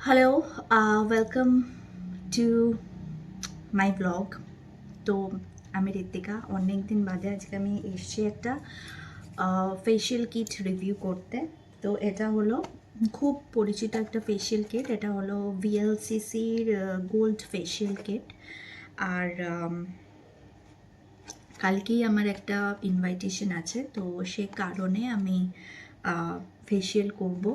Hello, welcome to my blog. তো আমি ঋত্বিকা। অনেক দিন বাদে আজকে আমি এসেছি একটা ফেশিয়াল কিট রিভিউ করতে। তো এটা হলো খুব পরিচিত একটা ফেশিয়াল কিট। এটা হলো ভিএলসিসির গোল্ড ফেশিয়াল কিট। আর কালকেই আমার একটা ইনভাইটেশন আছে, তো সে কারণে আমি ফেশিয়াল করব।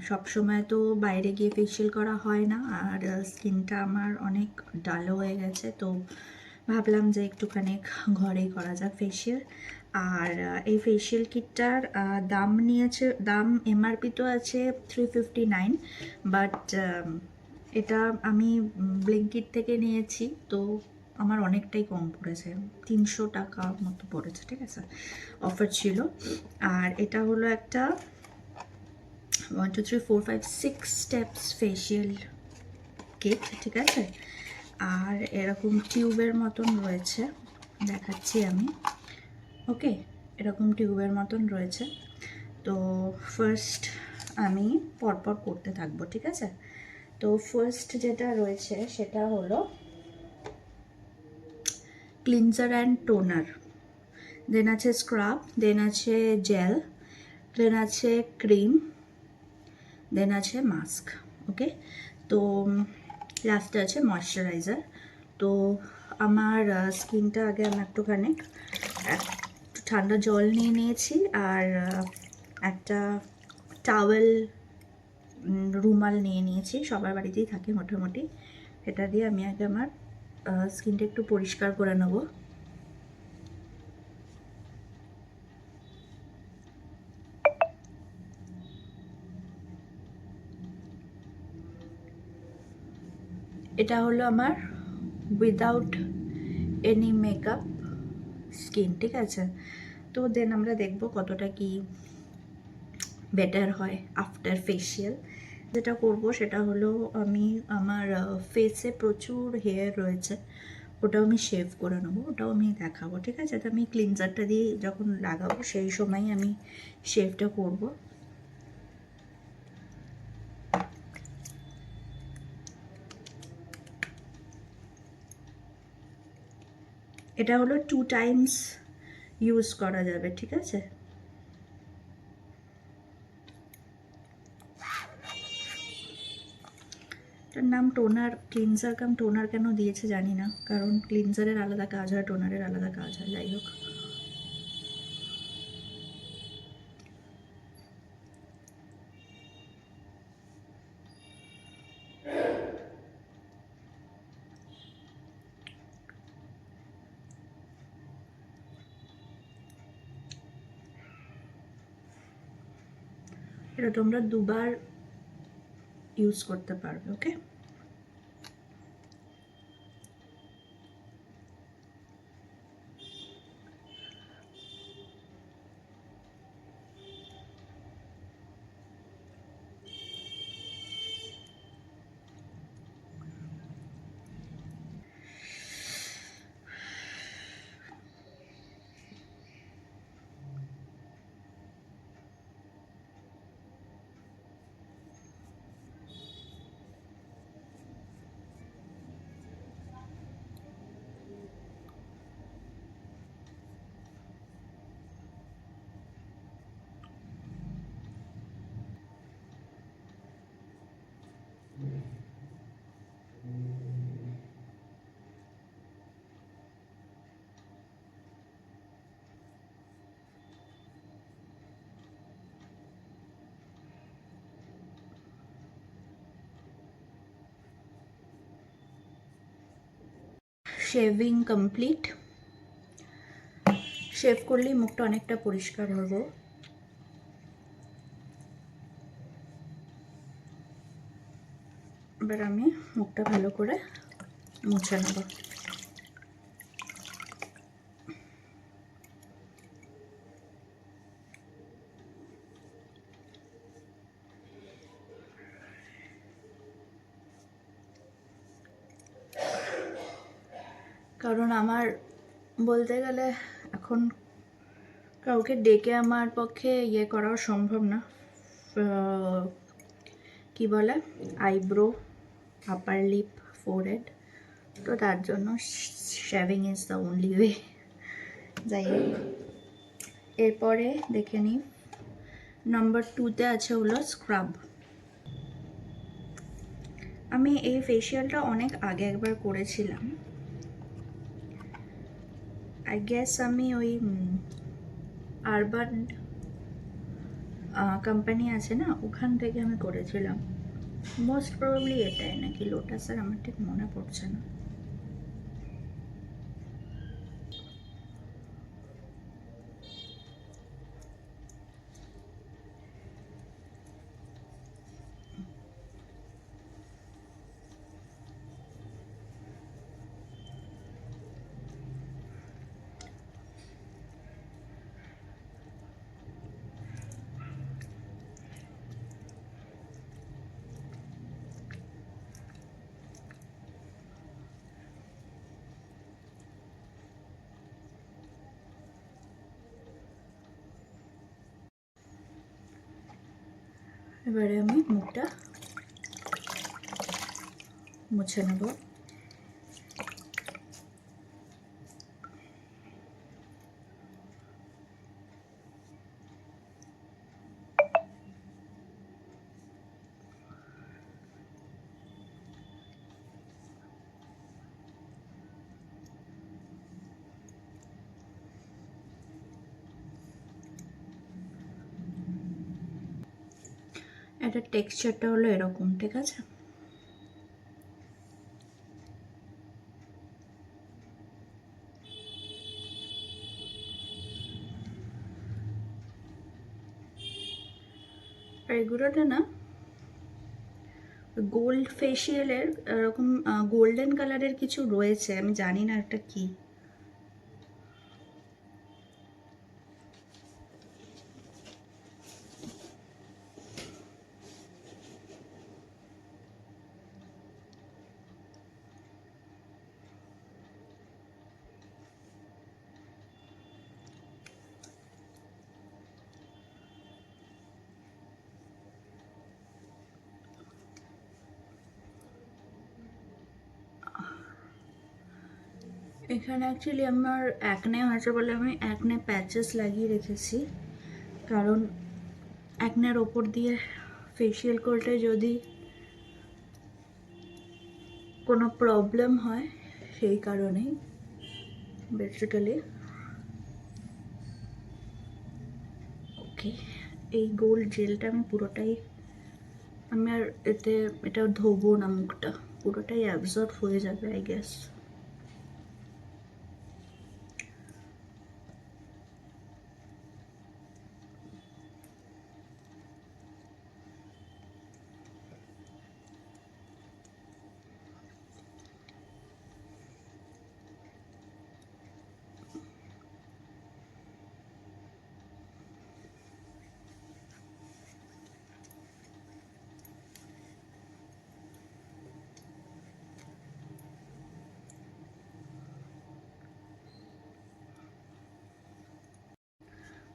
সব সময় তো বাইরে গিয়ে ফেশিয়াল করা হয় না, আর স্কিনটা আমার অনেক ডাল হয়ে গেছে, তো ভাবলাম যে একটুখানি ঘরেই করা যাক ফেশিয়াল। আর এই ফেশিয়াল কিটটার দাম এমআরপি তো আছে 359, বাট এটা আমি ব্লিঙ্কিট থেকে নিয়েছি, তো আমার অনেকটাই কম পড়েছে, 300 টাকা মতো পড়েছে, ঠিক আছে, অফার ছিল। আর এটা হলো একটা 1 2 3 4 5 6 স্টেপস ফেশিয়াল কিট, ঠিক আছে। আর এরকম টিউবের মতন রয়েছে, দেখাচ্ছি আমি। ওকে, এরকম টিউবের মতন রয়েছে। তো ফার্স্ট আমি পরপর করতে থাকবো, ঠিক আছে। তো ফার্স্ট যেটা রয়েছে সেটা হলো ক্লিনজার অ্যান্ড টোনার, দেন আছে স্ক্রাব, দেন আছে জেল, দেন আছে ক্রিম, দেন আছে মাস্ক। ওকে, তো লাস্টে আছে ময়শ্চারাইজার। তো আমার স্কিনটা আগে আমি একটু ঠান্ডা জল নিয়ে নিয়েছি, আর একটা টাওয়েল রুমাল নিয়ে নিয়েছি, সবার বাড়িতেই থাকে মোটামুটি। এটা দিয়ে আমি আগে আমার স্কিনটা একটু পরিষ্কার করে নেবো। এটা হলো আমার উইদাউট এনি মেকআপ স্কিন, ঠিক আছে। তো দেন আমরা দেখব কতটা কি বেটার হয় আফটার ফেশিয়াল। যেটা করব সেটা হলো আমি আমার ফেসে প্রচুর হেয়ার রয়েছে, ওটাও আমি শেভ করে নেবো, ওটাও আমি দেখাবো, ঠিক আছে। তো আমি ক্লিনজারটা দিয়ে যখন লাগাবো সেই সময় আমি শেভটা করব। এটা হলো 2 টাইমস ইউজ করা যাবে, ঠিক আছে। এটার নাম টোনার, ক্লিনজার কাম টোনার কেন দিয়েছে জানি না, কারণ ক্লিনজারের আলাদা কাজ হয়, টোনারের আলাদা কাজ হয়, যাই হোক। এটা তোমরা দুবার ইউজ করতে পারবে, ওকে। Shaving complete. শেভ করলেই মুখটা অনেকটা পরিষ্কার হবো। এবার আমি মুখটা ভালো করে মুছে নেব। কারণ আমার বলতে গেলে এখন কাউকে ডেকে আমার পক্ষে ইয়ে করাও সম্ভব না, কি বলে আইব্রো, আপার লিপ, ফোরহেড, তো তার জন্য shaving is the only way. যাই হোক, এরপরে দেখে নিই নাম্বার 2-তে আছে হলো স্ক্রাব। আমি এই ফেসিয়ালটা অনেক আগে একবার করেছিলাম, আই গেস আমি ওই আরবান কোম্পানি আছে না, ওখান থেকে আমি করেছিলাম, মোস্ট প্রবাবলি এটাই নাকি লোটাসের, আমার ঠিক মনে পড়ছে না। এবারে আমি মুখটা মুছে নেব। এটার টেক্সচারটা হলো এরকম, ঠিক আছে? আর এগুলোতে না গোল্ড ফেসিয়ালের এরকম গোল্ডেন কালারের কিছু রয়েছে, আমি জানি না এটা কি। এখানে অ্যাকচুয়ালি আমার অ্যাকনে হয়েছে বলে আমি অ্যাকনে প্যাচেস লাগিয়ে রেখেছি, কারণ অ্যাকনের ওপর দিয়ে ফেসিয়াল করলে যদি কোনো প্রবলেম হয় সেই কারণেই বেসিক্যালি। ওকে, এই গোল্ড জেলটা আমি পুরোটাই, আমি আর এটা ধোবো না, মুখটা পুরোটাই অ্যাবজর্ব হয়ে যাবে আই গেস।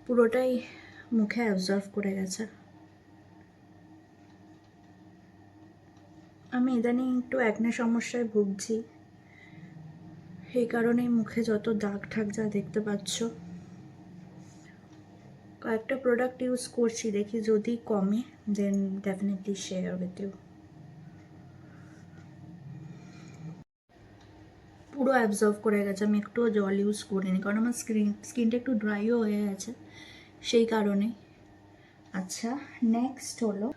পুরোটাই মুখে অ্যাবজর্ব করে গেছে। আমি ইদানিং একটু অ্যাকনে সমস্যায় ভুগছি, সেই কারণেই মুখে যত দাগ ঠাক যা দেখতে পাচ্ছ। কয়েকটা প্রোডাক্ট ইউজ করছি, দেখি যদি কমে then definitely share with you. পুরো অ্যাবজর্ব করে গেছে, আমি একটুও জল ইউজ করিনি, কারণ আমার স্কিনটা একটু ড্রাইও হয়ে গেছে সেই কারণে। আচ্ছা, নেক্সট হলো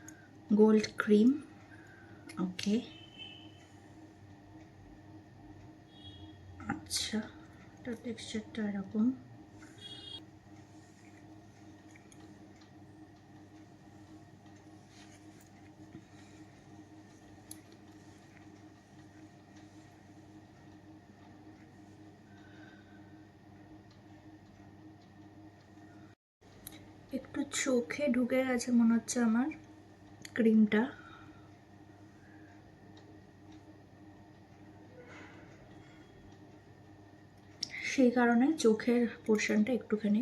গোল্ড ক্রিম। ওকে, আচ্ছা, এটার টেক্সচারটা এরকম। একটু চোখে ঢুকে গেছে মনে হচ্ছে আমার ক্রিমটা, সেই কারণে চোখের পোর্শনটা একটুখানি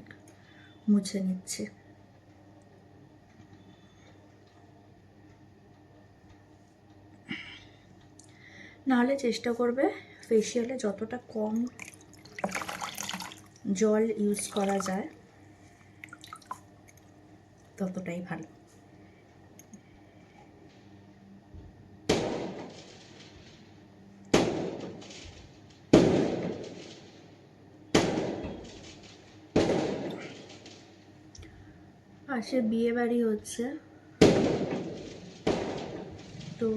মুছে নিচ্ছে। নাহলে চেষ্টা করবে ফেসিয়ালে যতটা কম জল ইউজ করা যায় ততটাই ভালো। পাশে বিয়ে বাড়ি হচ্ছে, তো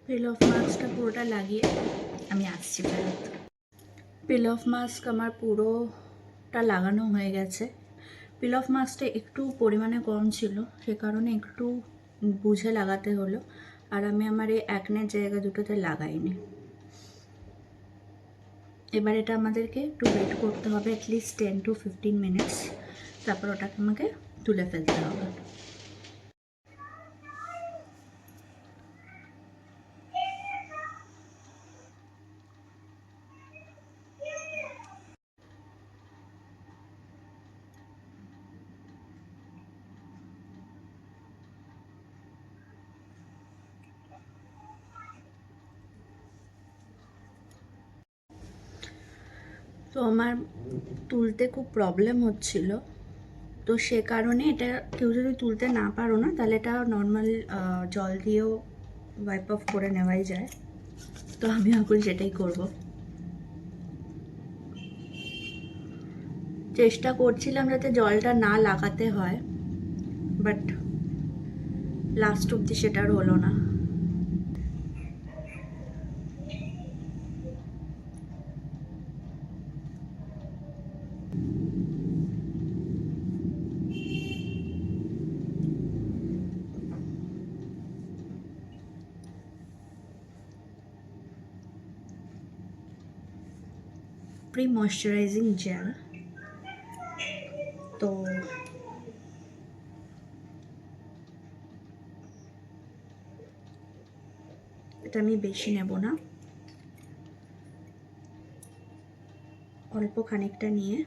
পিল অফ মাস্কটা পুরোটা লাগিয়ে আমি আসছি ফেরত। পিল অফ মাস্ক আমার পুরোটা লাগানো হয়ে গেছে। পিল অফ মাস্কটা একটু পরিমাণে কম ছিল, সে কারণে একটু বুঝে লাগাতে হলো। আর আমি আমার এই অ্যাকনের জায়গা দুটোতে লাগাইনি। এবার এটা আমাদেরকে একটু ওয়েট করতে হবে অ্যাটলিস্ট 10 to 15 মিনিটস, তারপর ওটাকে আমাকে তুলে ফেলতে হবে। তো আমার তুলতে খুব প্রবলেম হচ্ছিল, তো সে কারণে এটা কেউ যদি তুলতে না পারো না, তাহলে এটা নর্মাল জল দিয়েও ওয়াইপ অফ করে নেওয়াই যায়। তো আমি এখন সেটাই করব। চেষ্টা করছিলাম যাতে জলটা না লাগাতে হয়, বাট লাস্ট অবধি সেটা আর হলো না। প্রি ময়শ্চারাইজিং জেল, তো এটা আমি বেশি নেব না, অল্প খানিকটা নিয়ে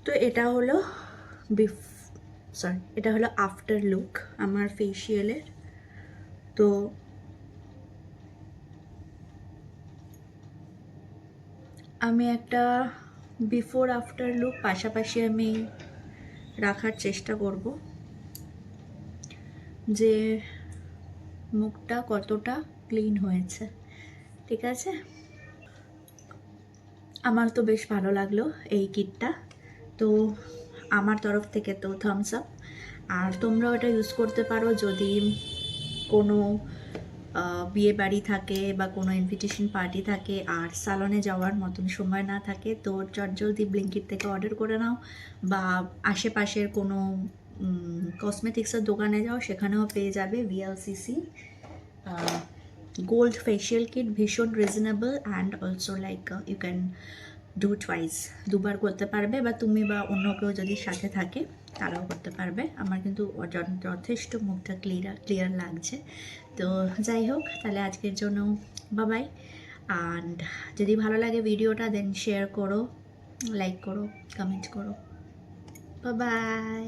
তো এটা হলো এটা হলো আফটার লুক আমার ফেসিয়ালের। তো আমি একটা বিফোর আফটার লুক পাশাপাশি আমি রাখার চেষ্টা করব, যে মুখটা কতটা ক্লিন হয়েছে। ঠিক আছে, আমার তো বেশ ভালো লাগলো এই কিটটা, তো আমার তরফ থেকে তো থামস আপ। আর তোমরাও এটা ইউজ করতে পারো যদি কোনো বিয়ে বাড়ি থাকে বা কোনো ইনভিটেশন পার্টি থাকে আর সালনে যাওয়ার মতন সময় না থাকে, তো চটজলদি ব্লিঙ্কিট থেকে অর্ডার করে নাও, বা আশেপাশের কোনো কসমেটিক্সের দোকানে যাও, সেখানেও পেয়ে যাবে VLCC গোল্ড ফেশিয়াল কিট। ভীষণ reasonable and also like you can do twice, দুবার করতে পারবে, বা তুমি বা অন্য কেউ যদি সাথে থাকে তারাও করতে পারবে। আমার কিন্তু যথেষ্ট মুখটা ক্লিয়ার লাগছে। তো যাই হোক, তাহলে আজকের জন্য বাবাই। অ্যান্ড যদি ভালো লাগে ভিডিওটা, দেন শেয়ার করো, লাইক করো, কমেন্ট করো। বাবাই।